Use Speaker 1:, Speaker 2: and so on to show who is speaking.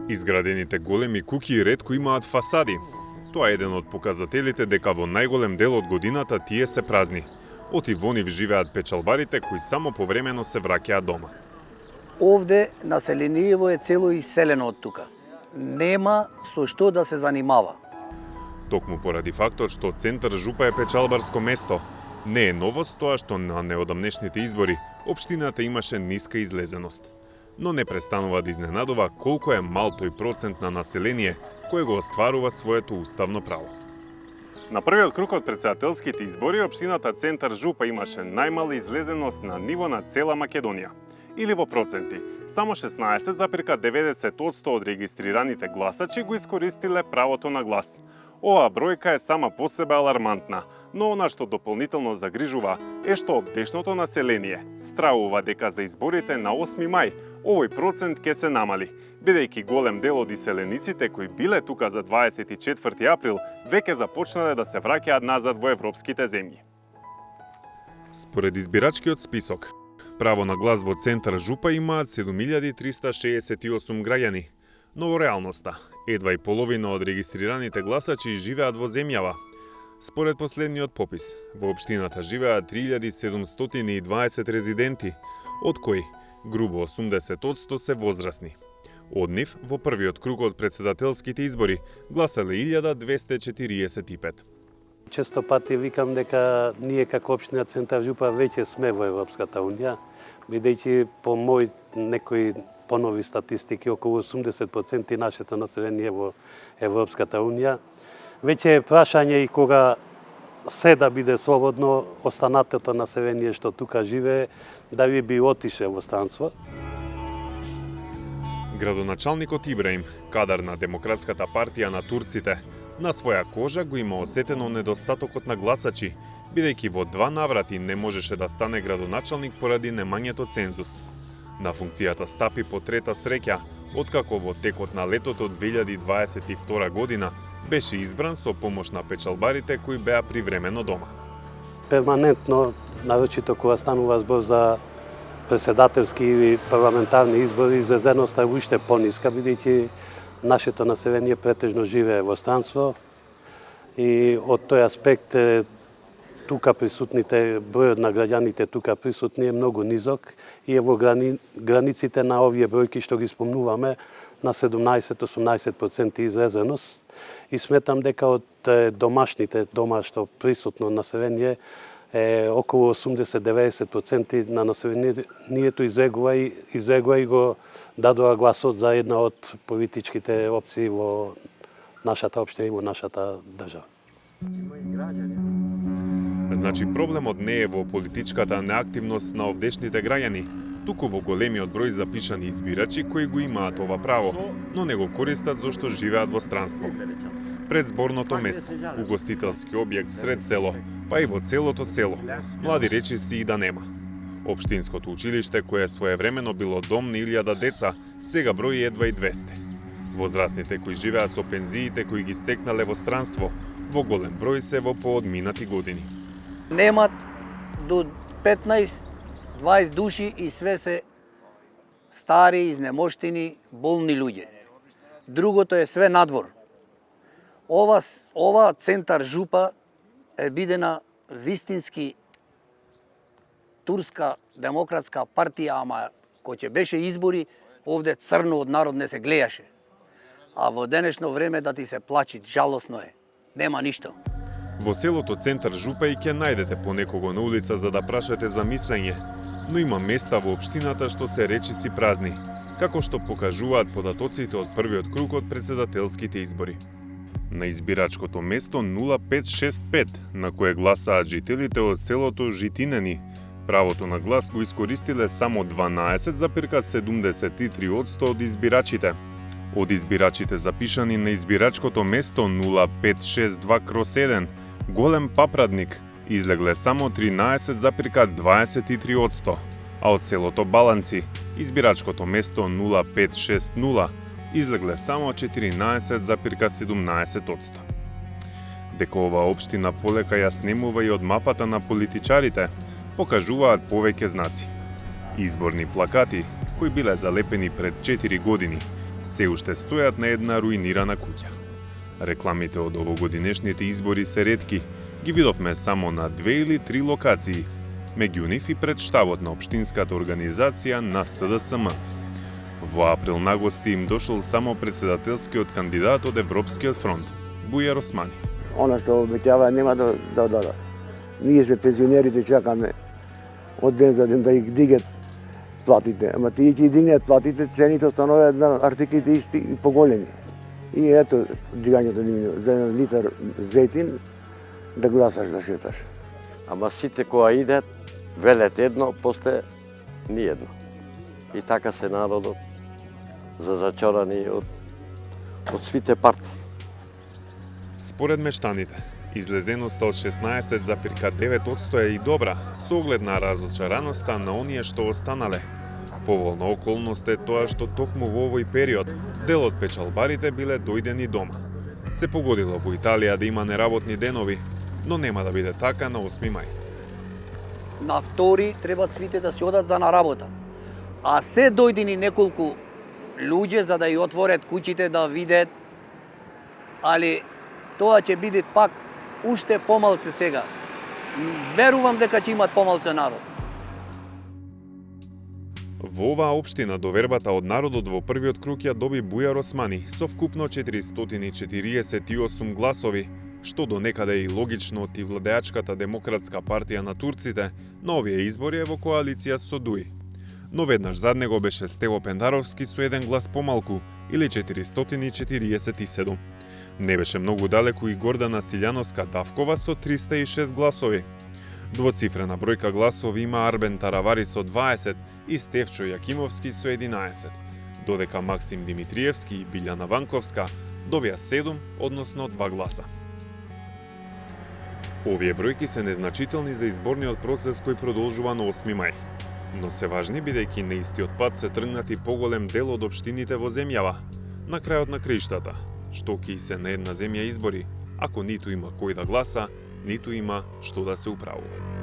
Speaker 1: Изградените големи куќи ретко имаат фасади. Тоа е еден од показателите дека во најголем дел од годината тие се празни. Оти во нив живеат печалбарите кои само повремено се враќаат дома.
Speaker 2: Овде населението е цело иселено од тука. Нема со што да се занимава.
Speaker 1: Токму поради фактот што центар Жупа е печалбарско место, не е новост тоа што на неодамнешните избори општината имаше ниска излезеност. Но не престанува да изненадува колку е мал тој процент на население кое го остварува своето уставно право. На првиот круг од претседателските избори општината Центар Жупа имаше најмала излезеност на ниво на цела Македонија. Или во проценти, само 16,90% од регистрираните гласачи го искористиле правото на глас. Оваа бројка е сама по себе алармантна, но она што дополнително загрижува е што овдешното население стравува дека за изборите на 8 мај овој процент ќе се намали, бидејќи голем дел од иселениците кои биле тука за 24 април веќе започнале да се враќаат назад во европските земји. Според избирачкиот список, право на глас во Центар Жупа имаат 7368 граѓани, но во реалноста едва и половина од регистрираните гласачи живеат во земјава. Според последниот попис, во општината живеат 3720 резиденти, од кои грубо 80% се возрастни. Од нив, во првиот круг од претседателските избори, гласале 1245.
Speaker 3: Често пати викам дека ние како општина Центар Жупа веќе сме во Европската унија, бидејќи по мој некои понови статистики околу 80% нашето население во Европската унија. Веќе е прашање и кога се да биде слободно останатото население што тука живее, дали би отише во странство.
Speaker 1: Градоначалникот Ибраим, кадар на Демократската партија на турците, на своја кожа го има осетено недостатокот на гласачи, бидејќи во 2 наврати не можеше да стане градоначалник поради немањето цензус. На функцијата стапи по трета среќа, откако во текот на летото 2022 година беше избран со помош на печалбарите кои беа привремено дома.
Speaker 3: Перманентно, нарочито кога станува збор за претседателски или парламентарни избори, излезеноста е уште пониска, бидејќи нашето население претежно живее во странство и од тој аспект тука присутните, бројот на граѓаните тука присутни е многу низок и е во границите на овие бројки што ги спомнуваме на 17-18% излезеност. И сметам дека од домашните, дома што присутно население, околу 80-90% на населението излегува и го дадоа гласот за една од политичките опции во нашата општина и во нашата држава.
Speaker 1: Значи проблемот не е во политичката неактивност на овдешните граѓани, туку во големиот број запишани избирачи кои го имаат ова право, но не го користат зашто живеат во странство. Пред зборното место, угостителски објект сред село, па и во целото село, млади речиси и да нема. Општинското училиште, кое своевремено било дом на 1000 деца, сега брои едва и 200. Возрастните кои живеат со пензиите кои ги стекнале во странство, во голем број се во поодминати години.
Speaker 2: Немат до 15-20 души и све се стари, изнемоштени, болни луѓе. Другото е све надвор. Ова Центар Жупа е бидена вистински турска демократска партија, ама кој ќе беше избори, овде црно од народ не се гледаше. А во денешно време да ти се плачи, жалосно е. Нема ништо.
Speaker 1: Во селото Центар Жупа и ќе најдете по некого на улица за да прашате за мислење, но има места во општината што се речиси празни, како што покажуваат податоците од првиот круг од претседателските избори. На избирачкото место 0565, на кое гласаат жителите од селото Житинени, правото на глас го искористиле само 12,73% од избирачите. Од избирачите запишани на избирачкото место 0562/1, голем папрадник, излегле само 13,23%, а од селото Баланци, избирачкото место 0560, излегле само 14,17%. Дека оваа општина полека ја снемува и од мапата на политичарите, покажуваат повеќе знаци. Изборни плакати, кои биле залепени пред 4 години, се уште стојат на една руинирана куќа. Рекламите од овогодинешните избори се ретки, ги видовме само на 2 или 3 локации, меѓу нив и пред штабот на општинската организација на СДСМ. Во април на гости им дошол само председателскиот кандидат од Европскиот фронт, Бујар Османи.
Speaker 4: Она што обеќава нема да дадат. Ние се пензионерите чакаме од ден за ден да их дигат платите. Ама тие ќе дигнат платите, цените остановат на артиклите исти и поголеми. И ето дигањето за 1 литар зетин да гласаш да шеташ.
Speaker 5: Ама сите кои идат, велят едно, после ни едно. И така се народот зачорани од свите партии.
Speaker 1: Според мештаните, излезеноста од 16,9% е и добра, со оглед на разочараноста на оние што останале. Поволна околност е тоа што токму во овој период дел од печалбарите биле дојдени дома. Се погодило во Италија да има неработни денови, но нема да биде така на 8 мај.
Speaker 2: На 2 треба свите да си одат за на работа. А се дојдени неколку луѓе за да ја отворат куќите да видат, али тоа ќе биде пак уште помалце сега. Верувам дека ќе имат помалце народ.
Speaker 1: Во оваа општина довербата од народот во првиот круг ја доби Бујар Османи со вкупно 448 гласови, што до некаде и логично од и владеачката Демократска партија на турците на овие избори е во коалиција со ДУИ. Но веднаш зад него беше Стево Пендаровски со 1 глас помалку, или 447. Не беше многу далеку и Гордана Силјановска-Давкова со 306 гласови. Двоцифрена бројка гласови има Арбен Таравари со 20 и Стефчо Јакимовски со 11, додека Максим Димитриевски и Билјана Ванковска добија 7, односно 2 гласа. Овие бројки се незначителни за изборниот процес кој продолжува на 8 мај, но се важни бидејќи на истиот пат се тргнати поголем дел од општините во земјава, на крајот на краиштата, што ќе се на една земја избори, ако ниту има кој да гласа, ниту има што да се управува.